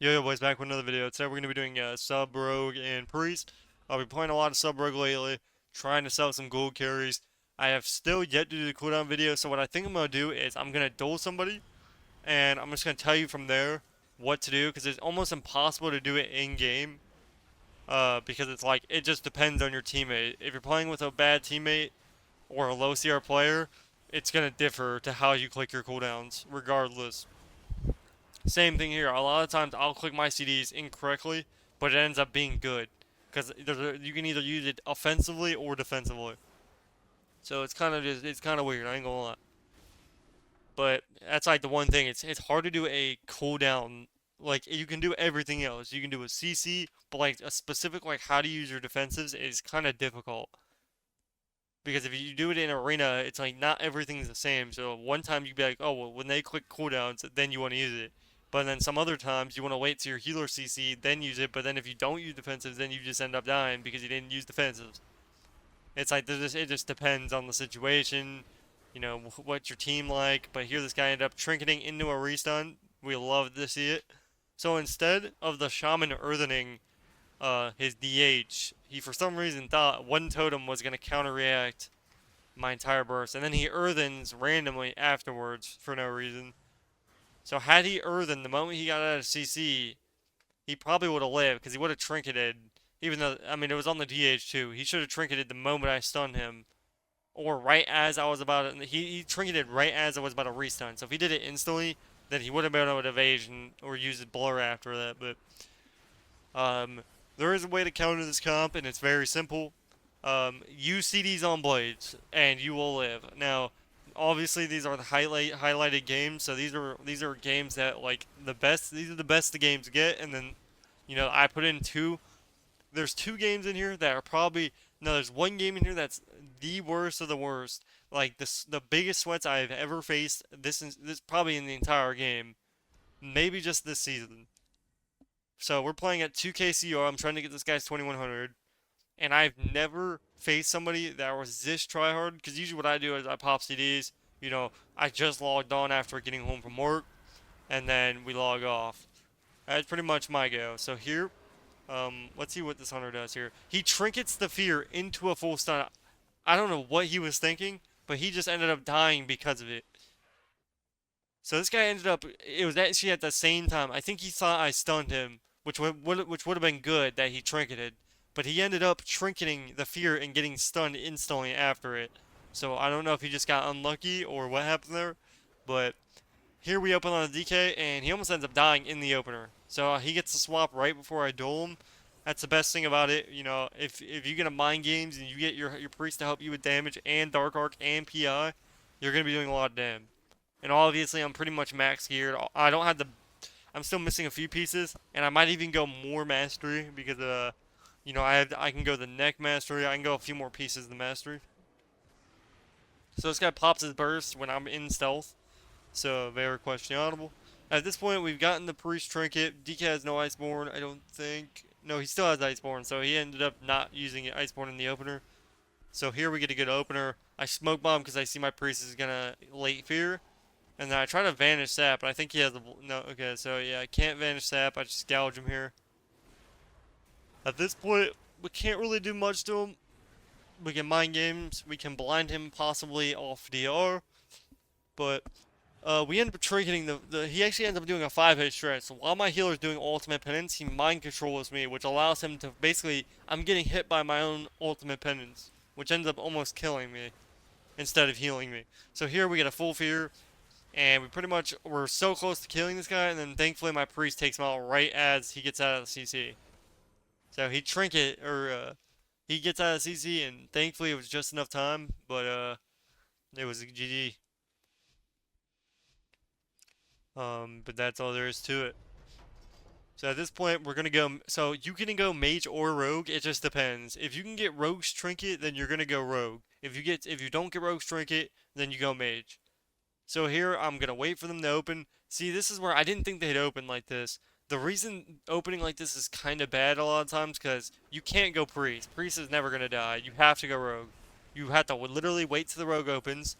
Yo, boys, back with another video. Today we're going to be doing sub rogue and priest. I'll be playing a lot of sub rogue lately, trying to sell some gold carries. I have still yet to do the cooldown video, so what I think I'm going to do is I'm going to duel somebody, and I'm just going to tell you from there what to do, because it's almost impossible to do it in-game, because it's like, it just depends on your teammate. If you're playing with a bad teammate or a low CR player, it's going to differ to how you click your cooldowns, regardless. Same thing here. A lot of times I'll click my CDs incorrectly, but it ends up being good because you can either use it offensively or defensively. So it's kind of weird. I ain't gonna lie. But that's like the one thing. It's hard to do a cooldown. Like you can do everything else. You can do a CC, but like a specific like how to use your defensives is kind of difficult. Because if you do it in arena, it's like not everything's the same. So one time you'd be like, oh well, when they click cooldowns, then you want to use it. But then some other times you want to wait till your healer CC, then use it. But then if you don't use defensives, then you just end up dying because you didn't use defensives. It's like it just depends on the situation, what your team like. But here this guy ended up trinketing into a restun. We love to see it. So instead of the shaman earthening his DH, he for some reason thought one totem was gonna counter-react my entire burst, and then he earthens randomly afterwards for no reason. So had he earthened the moment he got out of CC, he probably would have lived because he would have trinketed. Even though I mean it was on the DH too, he should have trinketed the moment I stunned him, or right as I was about to. He trinketed right as I was about to restun. So if he did it instantly, then he would have been able to evasion or use his blur after that. But there is a way to counter this comp, and it's very simple. Use CDs on blades, and you will live. Now, obviously, these are the highlighted games, so these are games that like the best. These are the best the games get, and then I put in two. There's two games in here that are probably no. There's one game in here that's the worst of the worst. Like the biggest sweats I've ever faced. This probably in the entire game, maybe just this season. So we're playing at 2K CR. I'm trying to get this guy's 2100, and I've never faced somebody that was this tryhard. Because usually what I do is I pop CDs. I just logged on after getting home from work, and then we log off. That's pretty much my go. So here, let's see what this hunter does here. He trinkets the fear into a full stun. I don't know what he was thinking, but he just ended up dying because of it. So this guy ended up. It was actually at the same time. I think he thought I stunned him, which would have been good that he trinketed, but he ended up trinketing the fear and getting stunned instantly after it. So I don't know if he just got unlucky or what happened there, but here we open on a DK and he almost ends up dying in the opener. So he gets the swap right before I duel him. That's the best thing about it. If you get a mind games and you get your priest to help you with damage and dark arc and PI, you're gonna be doing a lot of damage. And obviously, I'm pretty much max geared. I don't have the. I'm still missing a few pieces, and I might even go more mastery because I can go the neck mastery. I can go a few more pieces of the mastery. So this guy pops his burst when I'm in stealth. So very questionable. At this point, we've gotten the priest trinket. DK has no Iceborne, I don't think. No, he still has Iceborne, so he ended up not using Iceborne in the opener. So here we get a good opener. I smoke bomb because I see my priest is gonna late fear. And then I try to vanish sap, but I think he has the no. Okay, so yeah, I can't vanish sap. I just gouge him here. At this point, we can't really do much to him. We can mind games. We can blind him possibly off DR, but we end up tricking the. He actually ends up doing a 5-hit shred. So while my healer is doing ultimate penance, he mind controls me, which allows him to basically. I'm getting hit by my own ultimate penance, which ends up almost killing me instead of healing me. So here we get a full fear. And we're so close to killing this guy, and then thankfully my priest takes him out right as he gets out of the CC. So he gets out of the CC, and thankfully it was just enough time, but it was a GG. But that's all there is to it. So at this point we're gonna go. So you can go mage or rogue. It just depends. If you can get rogue's trinket, then you're gonna go rogue. If you don't get rogue's trinket, then you go mage. So here, I'm going to wait for them to open. See, this is where I didn't think they'd open like this. The reason opening like this is kind of bad a lot of times because you can't go priest. Priest is never going to die. You have to go rogue. You have to literally wait till the rogue opens.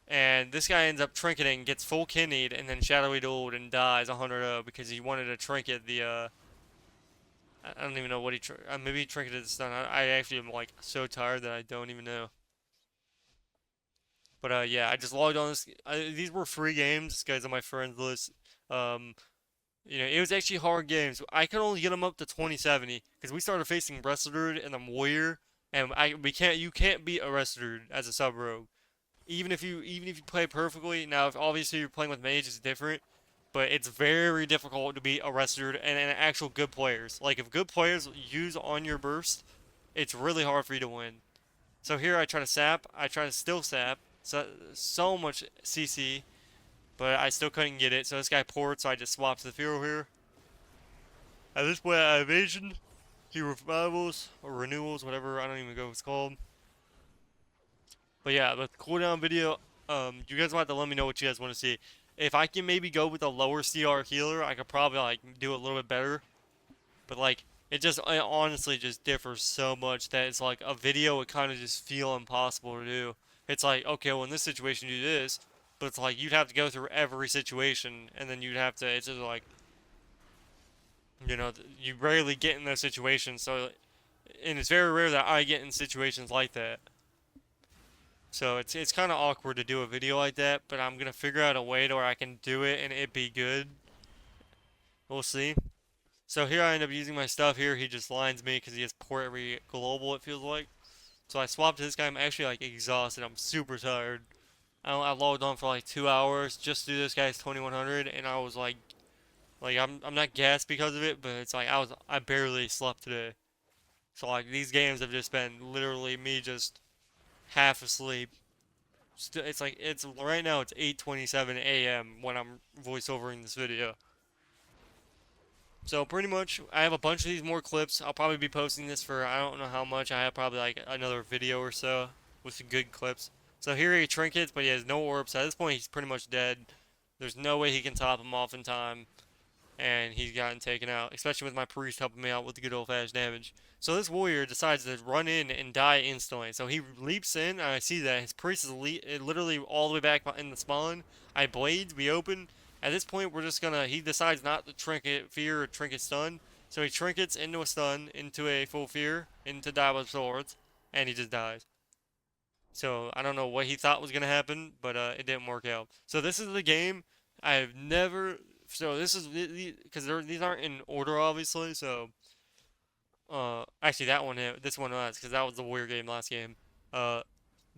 And this guy ends up trinketing, gets full kidneyed, and then shadowy dueled and dies 100-0 because he wanted to trinket the I don't even know what maybe he trinketed the stun. I actually am like so tired that I don't even know. But yeah, I just logged on this. These were free games. This guy's on my friends list. Um, it was actually hard games. I could only get them up to 2070 because we started facing Wrestler and the Warrior, and you can't beat a Wrestler as a sub rogue. Even if you play perfectly. Now, if obviously you're playing with mage, it's different. But it's very difficult to beat a Wrestler and actual good players. Like if good players use on your burst, it's really hard for you to win. So here I try to sap. I try to still sap. So much CC, but I still couldn't get it. So this guy poured, so I just swapped the Firo here. At this point, I evasion. He revivals or renewals, whatever. I don't even know what it's called. But yeah, the cooldown video. You guys will have to let me know what you guys want to see. If I can maybe go with a lower CR healer, I could probably like do a little bit better. But like, it honestly just differs so much that it's like a video would kind of just feel impossible to do. It's like, okay, well in this situation you do this, but it's like you'd have to go through every situation, and then you'd have to. It's just like, you rarely get in those situations. So, and it's very rare that I get in situations like that. So it's kind of awkward to do a video like that, but I'm gonna figure out a way to where I can do it and it be good. We'll see. So here I end up using my stuff here. He just lines me because he has port every global, it feels like. So I swapped to this guy. I'm actually like exhausted. I'm super tired. I logged on for like 2 hours just to do this guy's 2100, and I was like I'm not gassed because of it, but it's like I barely slept today. So like these games have just been literally me just half asleep. It's like it's right now it's 8:27 a.m. when I'm voiceovering this video. So pretty much, I have a bunch of these more clips. I'll probably be posting this for I don't know how much. I have probably like another video or so with some good clips. So here he trinkets, but he has no orbs. So at this point, he's pretty much dead. There's no way he can top him off in time, and he's gotten taken out, especially with my priest helping me out with the good old-fashioned damage. So this warrior decides to run in and die instantly. So he leaps in, and I see that his priest is literally all the way back in the spawn. I blades, we open. At this point, he decides not to trinket fear or trinket stun. So he trinkets into a stun, into a full fear, into die with swords, and he just dies. So I don't know what he thought was going to happen, but it didn't work out. So this is the game. I've never so this is because these aren't in order, obviously. So, actually, this one was because that was the warrior game last game. Uh,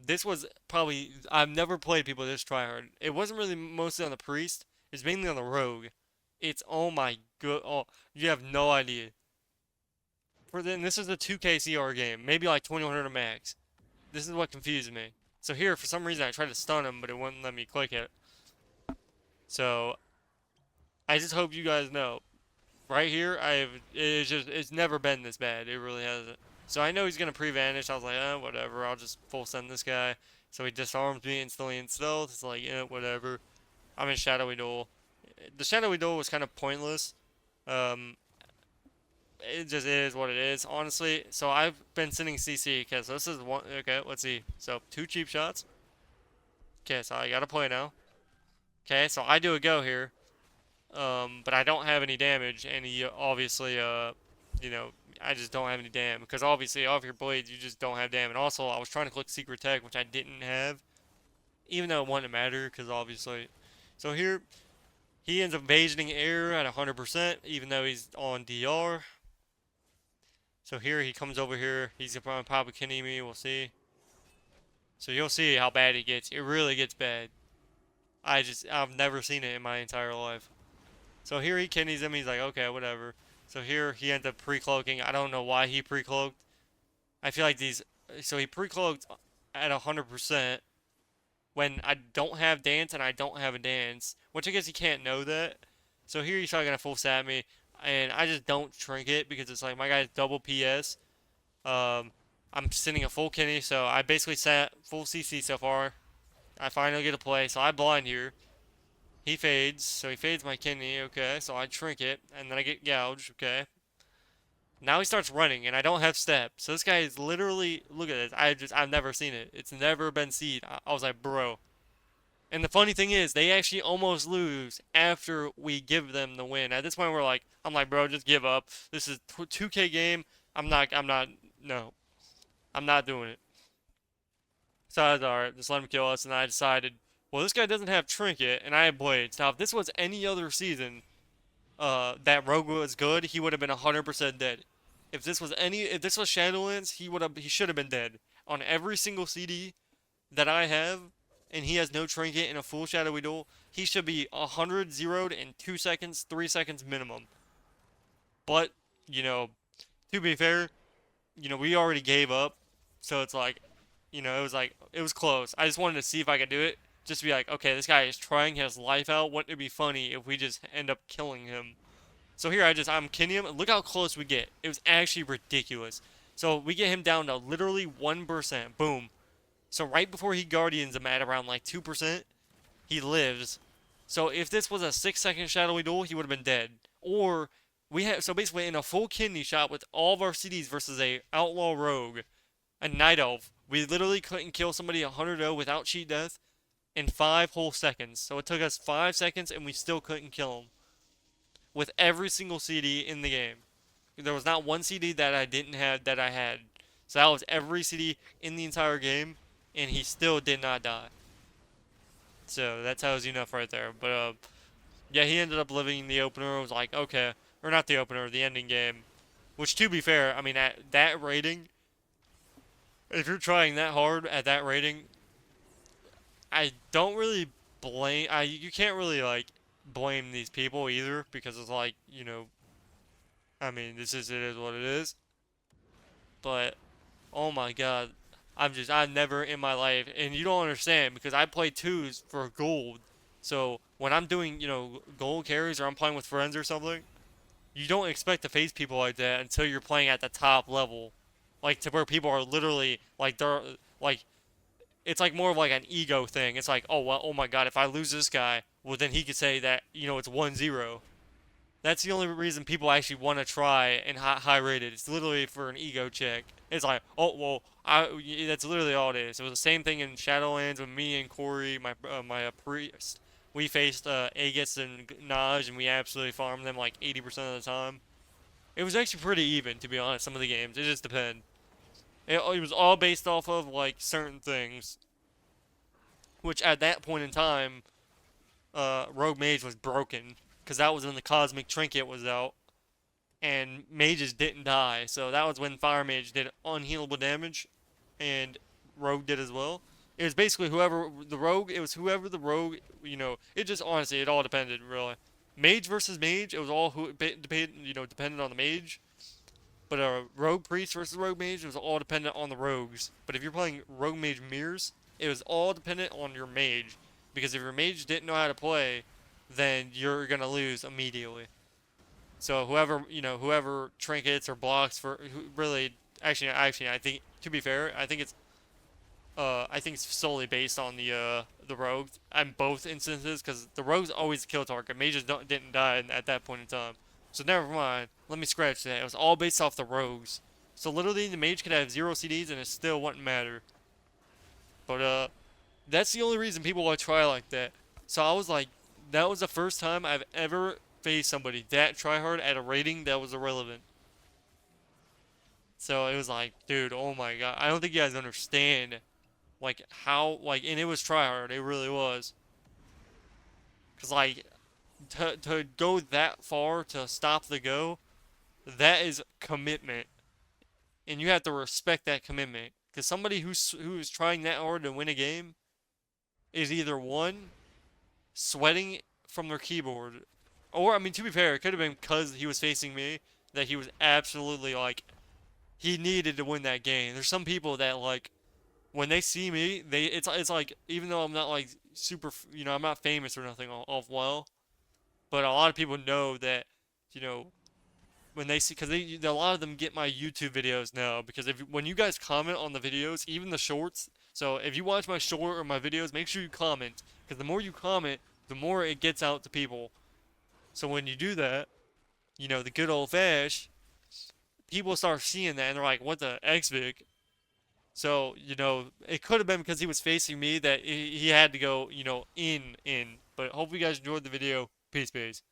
this was probably I've never played people this tryhard. It wasn't really mostly on the priest. It's mainly on the rogue. It's oh my good. Oh, you have no idea. This is a 2K CR game, maybe like 2100 max. This is what confused me. So here, for some reason, I tried to stun him, but it wouldn't let me click it. So I just hope you guys know. Right here, it's never been this bad. It really hasn't. So I know he's gonna pre-vanish. I was like, whatever. I'll just full send this guy. So he disarms me instantly in stealth. It's like, whatever. I'm in shadowy duel. The shadowy duel was kind of pointless. Um, it just is what it is, honestly. So I've been sending CC. Okay, so this is one. Okay, let's see. So 2 cheap shots. Okay, so I gotta play now. Okay, so I do a go here. But I don't have any damage, and he obviously, I just don't have any damage, because obviously off your blades, you just don't have damage. And also, I was trying to click secret tech, which I didn't have, even though it wouldn't matter, because obviously. So here, he ends up evasioning air at 100%, even though he's on DR. So here, he comes over here, he's probably killing me, we'll see. So you'll see how bad it gets. It really gets bad. I've never seen it in my entire life. So here he kidneys him. He's like, okay, whatever. So here he ends up pre-cloaking. I don't know why he pre-cloaked. I feel like so he pre-cloaked at 100% when I don't have dance and I don't have a dance, which I guess he can't know that. So here he's probably gonna full sat me, and I just don't trinket because it's like my guy's double PS. I'm sending a full kidney, so I basically sat full CC so far. I finally get to play, so I blind here. He fades, so he fades my kidney, okay, so I trinket, and then I get gouged, okay. Now he starts running, and I don't have step. So this guy is literally, look at this, I've never seen it. It's never been seen. I was like, bro. And the funny thing is, they actually almost lose after we give them the win. At this point, I'm like, bro, just give up. This is 2K game. No, I'm not doing it. So I was alright, just let him kill us. And I decided, well, this guy doesn't have trinket, and I have blades. Now, if this was any other season, that rogue was good, he would have been 100% dead. If this was Shadowlands, he should have been dead. On every single CD that I have, and he has no trinket in a full shadowy duel, he should be 100 zeroed in 2 seconds, 3 seconds minimum. But, you know, to be fair, we already gave up, so it's like, it was close. I just wanted to see if I could do it, just to be like, okay, this guy is trying his life out. Wouldn't it be funny if we just end up killing him? So here I'm killing him. Look how close we get. It was actually ridiculous. So we get him down to literally 1%. Boom. So right before he guardians him at around like 2%, he lives. So if this was a 6-second shadowy duel, he would have been dead. Or so basically in a full kidney shot with all of our CDs versus a outlaw rogue, a night elf, we literally couldn't kill somebody 100-0 without cheat death in 5 whole seconds. So it took us 5 seconds and we still couldn't kill him with every single CD in the game. There was not one CD that I didn't have that I had. So that was every CD in the entire game, and he still did not die. So that tells you enough right there. But yeah, he ended up living the opener. I was like, okay, or not the opener, the ending game. Which, to be fair, I mean, at that rating, if you're trying that hard at that rating, I don't really blame. You can't really like blame these people either, because it's like, I mean, it is what it is. But oh my god, I've never in my life, and you don't understand because I play twos for gold. So when I'm doing, gold carries or I'm playing with friends or something, you don't expect to face people like that until you're playing at the top level, like to where people are literally like they're like it's like more of like an ego thing. It's like, oh well, oh my god, if I lose this guy, well then he could say that it's 1-0. That's the only reason people actually want to try and high rated. It's literally for an ego check. It's like, oh well, that's literally all it is. It was the same thing in Shadowlands with me and Corey, my priest. We faced Aegis and Naj, and we absolutely farmed them like 80% of the time. It was actually pretty even, to be honest. Some of the games, it just depends. It was all based off of like certain things, which at that point in time, Rogue Mage was broken because that was when the Cosmic Trinket was out, and mages didn't die. So that was when Fire Mage did unhealable damage, and Rogue did as well. It was basically whoever the Rogue. It was whoever the Rogue. It just honestly, it all depended really. Mage versus Mage, it was all dependent on the Mage. But Rogue Priest versus Rogue Mage, it was all dependent on the Rogues. But if you're playing Rogue Mage Mirrors, it was all dependent on your Mage. Because if your Mage didn't know how to play, then you're gonna lose immediately. So whoever trinkets or blocks for really, actually, I think to be fair, I think it's solely based on the rogue in both instances because the rogue's always a kill target. Mages didn't die at that point in time, so never mind. Let me scratch that. It was all based off the rogues. So literally, the mage could have 0 CDs and it still wouldn't matter. But that's the only reason people would try like that. So I was like, that was the first time I've ever faced somebody that tryhard at a rating that was irrelevant. So it was like, dude, oh my god, I don't think you guys understand, like how and it was tryhard, it really was. Cause like to go that far to stop the go, that is commitment, and you have to respect that commitment. Cause somebody who's trying that hard to win a game is either one sweating from their keyboard, or I mean to be fair, it could have been because he was facing me that he was absolutely like he needed to win that game. There's some people that like when they see me, it's like even though I'm not like super, I'm not famous or nothing off well, but a lot of people know that, you know, when they see because a lot of them get my YouTube videos now because if when you guys comment on the videos, even the shorts. So if you watch my short or my videos, make sure you comment because the more you comment, the more it gets out to people. So when you do that, the good old fash, people start seeing that and they're like, "What the Xvic?" So, it could have been because he was facing me that he had to go, in. But hopefully you guys enjoyed the video. Peace, peace.